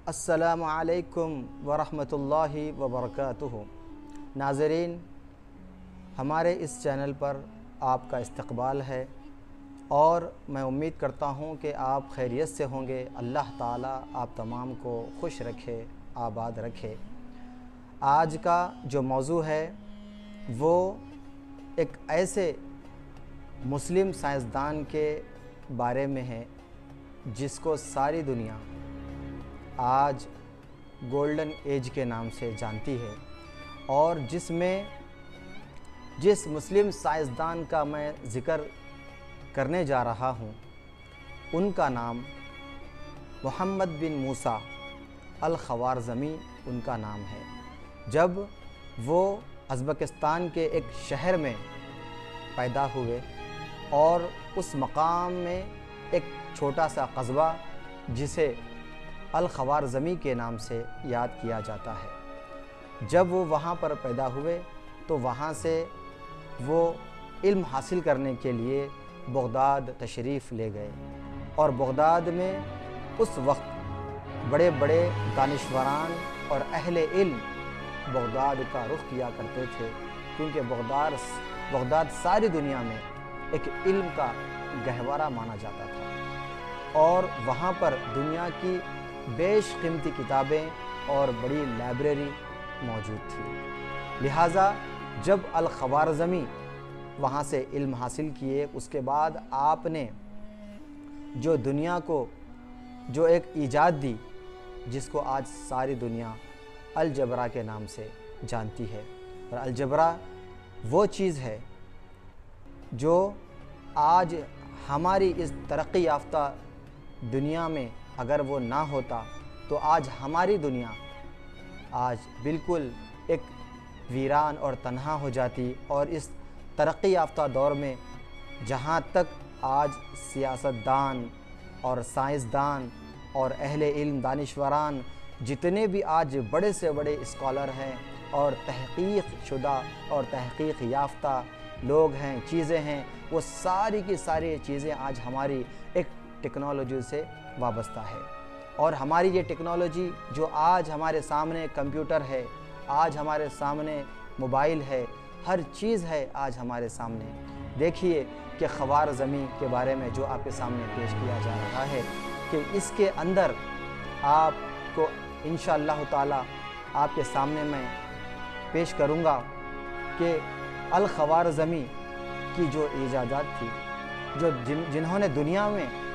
अस्सलामु अलैकुम वरहमतुल्लाहि वबरकातुहू। नाज़रीन, हमारे इस चैनल पर आपका इस्तक़बाल है और मैं उम्मीद करता हूँ कि आप खैरियत से होंगे। अल्लाह ताला आप तमाम को खुश रखे, आबाद रखे। आज का जो मौजू है वो एक ऐसे मुस्लिम साइंसदान के बारे में है जिसको सारी दुनिया आज गोल्डन एज के नाम से जानती है, और जिस मुस्लिम साइंसदान का मैं ज़िक्र करने जा रहा हूँ उनका नाम मोहम्मद बिन मूसा अल ख़वारज़मी उनका नाम है। जब वो उज़्बेकिस्तान के एक शहर में पैदा हुए और उस मकाम में एक छोटा सा कस्बा जिसे अल ख़वारज़मी के नाम से याद किया जाता है, जब वो वहाँ पर पैदा हुए तो वहाँ से वो इल्म हासिल करने के लिए बगदाद तशरीफ़ ले गए। और बगदाद में उस वक्त बड़े बड़े दानिश्वरान और अहले इल्म बगदाद का रुख किया करते थे, क्योंकि बगदाद सारी दुनिया में एक इल्म का गहवारा माना जाता था और वहाँ पर दुनिया की बेशकीमती किताबें और बड़ी लाइब्रेरी मौजूद थी। लिहाजा जब अल ख़वारज़मी वहाँ से इल्म हासिल किए, उसके बाद आपने जो दुनिया को जो एक ईजाद दी जिसको आज सारी दुनिया अलजबरा के नाम से जानती है। और अलजबरा वो चीज़ है जो आज हमारी इस तरक्की याफ्ता दुनिया में अगर वो ना होता तो आज हमारी दुनिया आज बिल्कुल एक वीरान और तन्हा हो जाती। और इस तरक्की याफ्ता दौर में जहाँ तक आज सियासतदान और साइंसदान और अहले इल्म दानिश्वरान जितने भी आज बड़े से बड़े स्कॉलर हैं और तहक़ीक़ शुदा और तहक़ीक़ याफ्ता लोग हैं, चीज़ें हैं, वो सारी की सारी चीज़ें आज हमारी एक टेक्नोलॉजी से वाबस्ता है। और हमारी ये टेक्नोलॉजी जो आज हमारे सामने कंप्यूटर है, आज हमारे सामने मोबाइल है, हर चीज़ है आज हमारे सामने। देखिए कि ख़वारज़मी के बारे में जो आपके सामने पेश किया जा रहा है कि इसके अंदर आपको इंशाअल्लाह ताला आपके सामने मैं पेश करूँगा कि अल ख़वारज़मी की जो ईजादात थी, जो जिन्होंने दुनिया में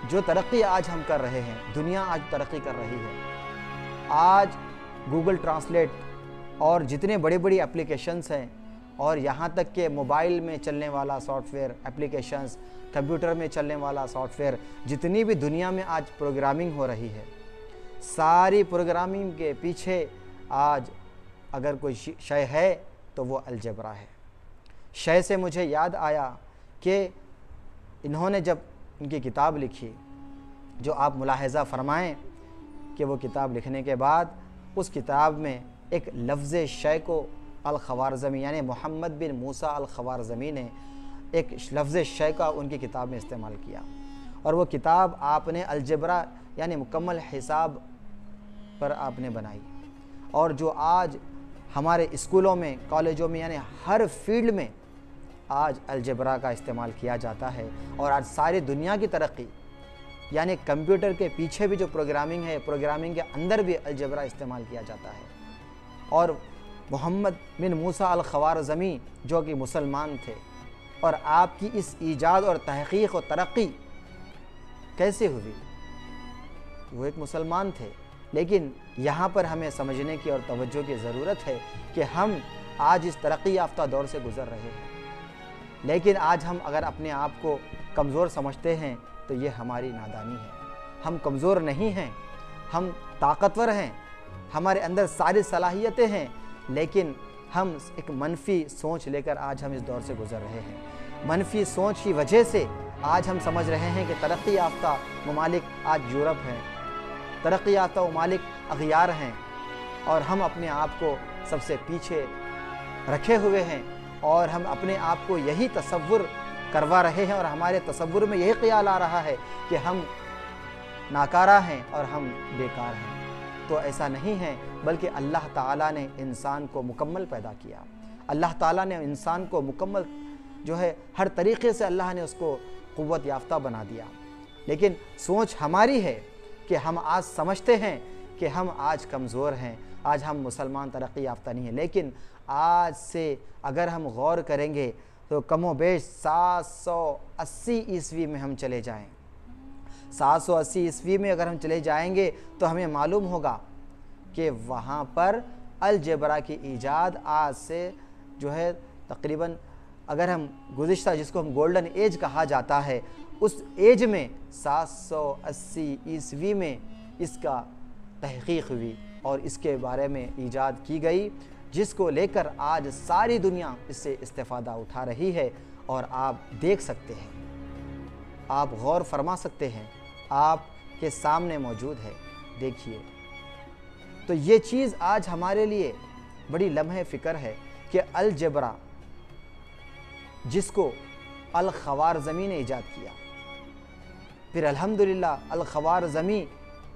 जो तरक्की आज हम कर रहे हैं, दुनिया आज तरक्की कर रही है। आज गूगल ट्रांसलेट और जितने बड़े बड़ी एप्लीकेशंस हैं, और यहाँ तक कि मोबाइल में चलने वाला सॉफ्टवेयर एप्लीकेशंस, कंप्यूटर में चलने वाला सॉफ्टवेयर, जितनी भी दुनिया में आज प्रोग्रामिंग हो रही है, सारी प्रोग्रामिंग के पीछे आज अगर कोई शय है तो वो अलजबरा है। शय से मुझे याद आया कि इन्होंने जब उनकी किताब लिखी, जो आप मुलाहज़ा फ़रमाएँ कि वो किताब लिखने के बाद उस किताब में एक लफ्ज़ शय को अल ख़वारज़मी यानी मोहम्मद बिन मूसा अल ख़वारज़मी ने एक लफ्ज़ शय का उनकी किताब में इस्तेमाल किया। और वो किताब आपने अलजबरा यानी मुकम्मल हिसाब पर आपने बनाई। और जो आज हमारे स्कूलों में, कॉलेजों में, यानी हर फील्ड में आज अलजबरा का इस्तेमाल किया जाता है। और आज सारी दुनिया की तरक्की यानी कंप्यूटर के पीछे भी जो प्रोग्रामिंग है, प्रोग्रामिंग के अंदर भी अलजबरा इस्तेमाल किया जाता है। और मोहम्मद बिन मूसा अल ख़वारज़मी जो कि मुसलमान थे, और आपकी इस ईजाद और तहक़ीक़ और तरक्की कैसे हुई? वो एक मुसलमान थे। लेकिन यहाँ पर हमें समझने की और तवज्जो की ज़रूरत है कि हम आज इस तरक्की याफ्ता दौर से गुज़र रहे हैं, लेकिन आज हम अगर अपने आप को कमज़ोर समझते हैं तो ये हमारी नादानी है। हम कमज़ोर नहीं हैं, हम ताकतवर हैं, हमारे अंदर सारी सलाहियतें हैं, लेकिन हम एक मनफी सोच लेकर आज हम इस दौर से गुज़र रहे हैं। मनफी सोच की वजह से आज हम समझ रहे हैं कि तरक्की याफ्ता ममालिक आज यूरोप हैं, तरक्की याफ्ता ममालिक अग़ियार हैं, और हम अपने आप को सबसे पीछे रखे हुए हैं और हम अपने आप को यही तसव्वुर करवा रहे हैं और हमारे तसव्वुर में यही ख्याल आ रहा है कि हम नाकारा हैं और हम बेकार हैं। तो ऐसा नहीं है, बल्कि अल्लाह ताला ने इंसान को मुकम्मल पैदा किया। अल्लाह ताला ने इंसान को मुकम्मल जो है हर तरीक़े से अल्लाह ने उसको क़ुव्वत याफ्ता बना दिया। लेकिन सोच हमारी है कि हम आज समझते हैं कि हम आज कमज़ोर हैं, आज हम मुसलमान तरक्की याफ्ता नहीं है। लेकिन आज से अगर हम गौर करेंगे तो कमोबेश 780 ईस्वी में हम चले जाएं। 780 ईस्वी में अगर हम चले जाएंगे तो हमें मालूम होगा कि वहाँ पर अलजेब्रा की ईजाद आज से जो है तकरीबन, अगर हम गुज़िश्ता जिसको हम गोल्डन एज कहा जाता है, उस एज में 780 ईस्वी में इसका तहक़ीक़ हुई और इसके बारे में ईजाद की गई, जिसको लेकर आज सारी दुनिया इससे इस्तेफ़ादा उठा रही है। और आप देख सकते हैं, आप गौर फरमा सकते हैं, आपके सामने मौजूद है, देखिए। तो ये चीज़ आज हमारे लिए बड़ी लम्हे फ़िक्र है कि अलजेब्रा जिसको अल-ख़वारज़मी ने ईजाद किया, फिर अल्हम्दुलिल्लाह अल-ख़वारज़मी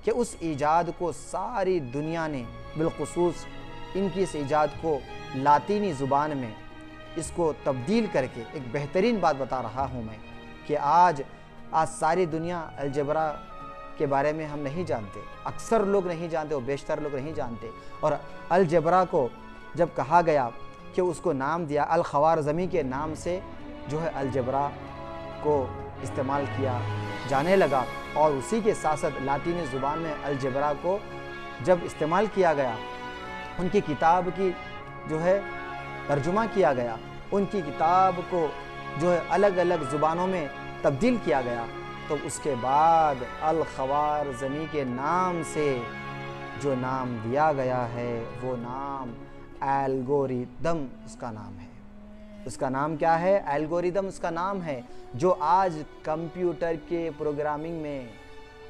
के उस ईजाद को सारी दुनिया ने, बिलख़ुसूस इनकी इस ईजाद को लातीनी ज़ुबान में इसको तब्दील करके, एक बेहतरीन बात बता रहा हूँ मैं कि आज सारी दुनिया अलजेब्रा के बारे में हम नहीं जानते, अक्सर लोग नहीं जानते और बेशतर लोग नहीं जानते। और अलजेब्रा को जब कहा गया कि उसको नाम दिया अल-ख़वारज़मी के नाम से, जो है अलजेब्रा को इस्तेमाल किया जाने लगा। और उसी के साथ साथ लातीनी ज़ुबान में अलजेब्रा को जब इस्तेमाल किया गया, उनकी किताब की जो है तर्जुमा किया गया, उनकी किताब को जो है अलग अलग ज़ुबानों में तब्दील किया गया, तो उसके बाद अल-ख़वारज़मी के नाम से जो नाम दिया गया है वो नाम एल्गोरिदम उसका नाम है। उसका नाम क्या है? एल्गोरिदम उसका नाम है, जो आज कंप्यूटर के प्रोग्रामिंग में,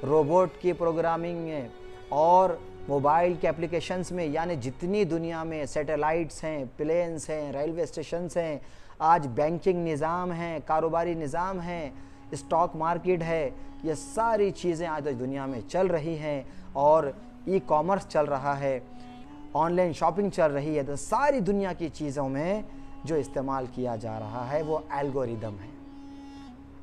रोबोट की प्रोग्रामिंग में और मोबाइल के एप्लीकेशंस में, यानी जितनी दुनिया में सैटेलाइट्स हैं, प्लेन्स हैं, रेलवे स्टेशंस हैं, आज बैंकिंग निज़ाम है, कारोबारी निज़ाम है, स्टॉक मार्केट है, ये सारी चीज़ें आज दुनिया में चल रही हैं और ई कॉमर्स चल रहा है, ऑनलाइन शॉपिंग चल रही है। तो सारी दुनिया की चीज़ों में जो इस्तेमाल किया जा रहा है वो एल्गोरिदम है।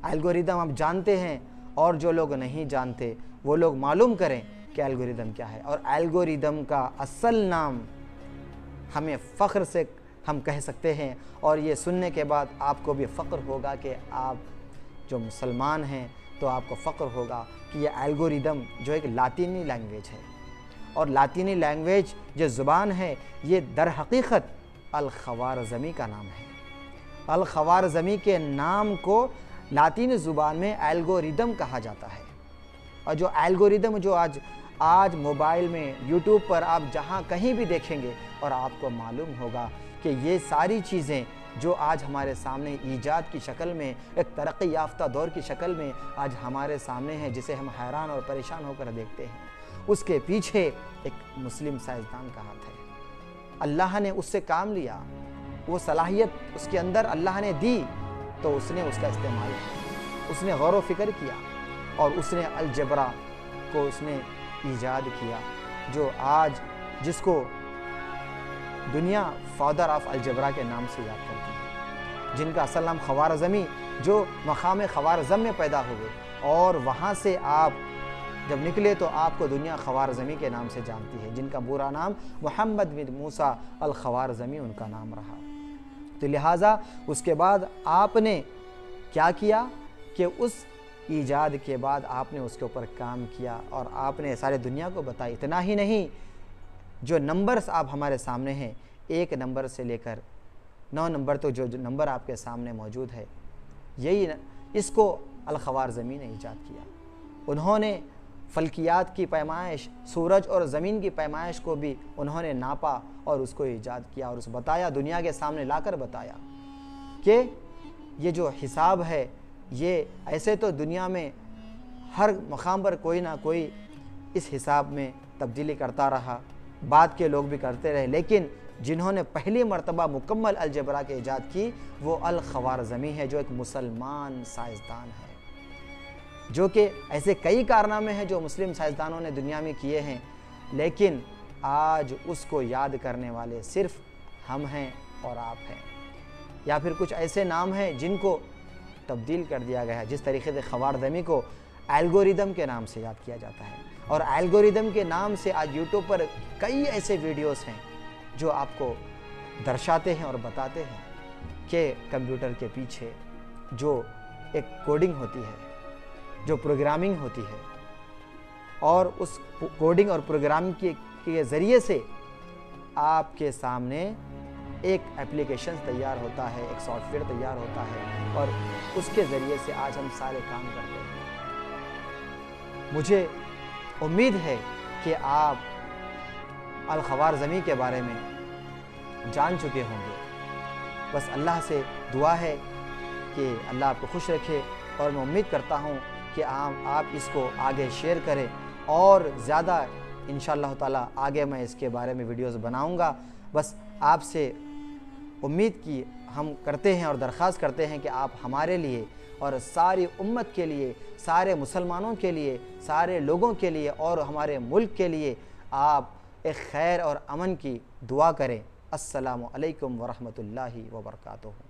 एल्गोरिदम आप जानते हैं, और जो लोग नहीं जानते वो लोग मालूम करें कि एल्गोरिदम क्या है। और एल्गोरिदम का असल नाम हमें फ़ख्र से हम कह सकते हैं, और ये सुनने के बाद आपको भी फ़ख्र होगा कि आप जो मुसलमान हैं तो आपको फ़ख्र होगा कि ये एल्गोरिदम जो एक लातीनी लैंग्वेज है, और लातीनी लैंग्वेज जो ज़ुबान है ये दर हकीकत अल-ख़वारज़मी का नाम है। अल-ख़वारज़मी के नाम को लातीनी ज़ुबान में एल्गोरिदम कहा जाता है। और जो एल्गोरिदम जो आज मोबाइल में, यूट्यूब पर आप जहाँ कहीं भी देखेंगे और आपको मालूम होगा कि ये सारी चीज़ें जो आज हमारे सामने ईजाद की शक्ल में, एक तरक्की याफ्ता दौर की शक्ल में आज हमारे सामने है, जिसे हम हैरान और परेशान होकर देखते हैं, उसके पीछे एक मुस्लिम साइंसदान का हाथ है। अल्लाह ने उससे काम लिया, वो सलाहियत उसके अंदर अल्लाह ने दी, तो उसने उसका इस्तेमाल किया, उसने गौर व फिक्र किया और उसने अलजेब्रा को उसने ईजाद किया, जो आज जिसको दुनिया फादर ऑफ अलजेब्रा के नाम से याद करती है, जिनका असल नाम ख़वारज़मी, जो मकाम ख़वारज़म में पैदा हुए और वहाँ से आप जब निकले तो आपको दुनिया ख़वारज़मी के नाम से जानती है, जिनका पूरा नाम मोहम्मद बिन मूसा अल-ख़वारज़मी उनका नाम रहा। तो लिहाजा उसके बाद आपने क्या किया कि उस ईजाद के बाद आपने उसके ऊपर काम किया और आपने सारे दुनिया को बताया। इतना ही नहीं, जो नंबर्स आप हमारे सामने हैं, 1 नंबर से लेकर 9 नंबर तो जो नंबर आपके सामने मौजूद है, यही इसको अल-ख़वारज़मी ने ईजाद किया। उन्होंने फ़ल्कियात की पैमाइश, सूरज और ज़मीन की पैमाइश को भी उन्होंने नापा और उसको ईजाद किया और उसे बताया, दुनिया के सामने लाकर बताया कि ये जो हिसाब है, ये ऐसे तो दुनिया में हर मकाम पर कोई ना कोई इस हिसाब में तब्दीली करता रहा, बाद के लोग भी करते रहे, लेकिन जिन्होंने पहली मरतबा मुकम्मल अलजेब्रा की ईजाद की वो अल-ख़वारज़मी है, जो एक मुसलमान साइंसदान है। जो कि ऐसे कई कारनामे हैं जो मुस्लिम साइंसदानों ने दुनिया में किए हैं, लेकिन आज उसको याद करने वाले सिर्फ हम हैं और आप हैं। या फिर कुछ ऐसे नाम हैं जिनको तब्दील कर दिया गया है, जिस तरीके से ख़वारज़मी को एल्गोरिदम के नाम से याद किया जाता है। और एल्गोरिदम के नाम से आज यूट्यूब पर कई ऐसे वीडियोस हैं जो आपको दर्शाते हैं और बताते हैं कि कंप्यूटर के पीछे जो एक कोडिंग होती है, जो प्रोग्रामिंग होती है, और उस कोडिंग और प्रोग्रामिंग के ज़रिए से आपके सामने एक एप्लीकेशन तैयार होता है, एक सॉफ्टवेयर तैयार होता है, और उसके ज़रिए से आज हम सारे काम करते हैं। मुझे उम्मीद है कि आप अल-ख़वारज़मी के बारे में जान चुके होंगे। बस अल्लाह से दुआ है कि अल्लाह आपको खुश रखे, और मैं उम्मीद करता हूँ कि आप इसको आगे शेयर करें, और ज़्यादा इंशाअल्लाह ताला आगे मैं इसके बारे में वीडियोस बनाऊँगा। बस आपसे उम्मीद की हम करते हैं और दरख्वास्त करते हैं कि आप हमारे लिए और सारी उम्मत के लिए, सारे मुसलमानों के लिए, सारे लोगों के लिए और हमारे मुल्क के लिए आप एक खैर और अमन की दुआ करें। अस्सलामु अलैकुम व रहमतुल्लाहि व बरकातुहू।